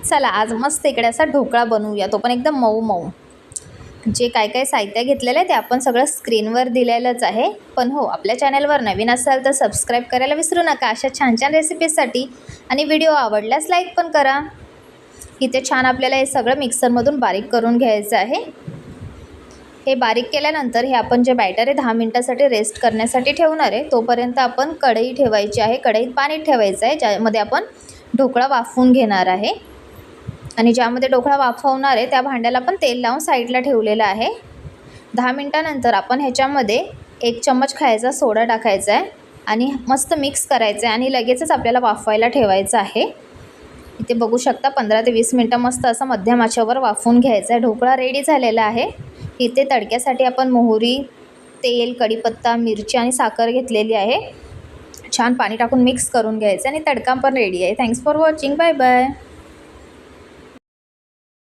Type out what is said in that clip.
चला आज मस्त इकडे असा ढोकळा बनवूया, तो पण एकदम मऊ मऊ. जे काय काय साहित्य घेतलेलं आहे ते आपण सगळं स्क्रीनवर दिलेलंच आहे. पण हो, आपल्या चॅनलवर नवीन असाल तर सबस्क्राईब करायला विसरू नका अशा छान छान रेसिपीजसाठी. आणि व्हिडिओ आवडल्यास लाईक पण करा. इथे छान आपल्याला हे सगळं मिक्सरमधून बारीक करून घ्यायचं आहे. हे बारीक केल्यानंतर हे आपण जे बॅटर आहे 10 मिनिटासाठी रेस्ट करण्यासाठी ठेवणार आहे. तोपर्यंत आपण कढई ठेवायची आहे. कढईत पाणी ठेवायचं आहे ज्यामध्ये आपण ढोकळा वाफवून घेणार आहे. आणि ज्यामध्ये ढोकळा वाफवणार आहे त्या भांड्याला आपण तेल लावून साईडला ठेवलेलं आहे. 10 मिनिटानंतर आपण ह्याच्यामध्ये 1 चम्मच खायचा सोडा टाकायचा आहे आणि मस्त मिक्स करायचं आहे आणि लगेचच आपल्याला वाफवायला ठेवायचं आहे. इथे बघू शकता 15 ते 20 मिनिटं मस्त असं मध्यम आचेवर वाफवून घ्यायचं आहे. ढोकळा रेडी झालेला आहे. इथे तडक्यासाठी आपण मोहरी, तेल, कढीपत्ता, मिरची आणि साखर घेतलेली आहे. छान पाणी टाकून मिक्स करून घ्यायचं आणि तडका पण रेडी आहे. Thanks for watching. Bye bye.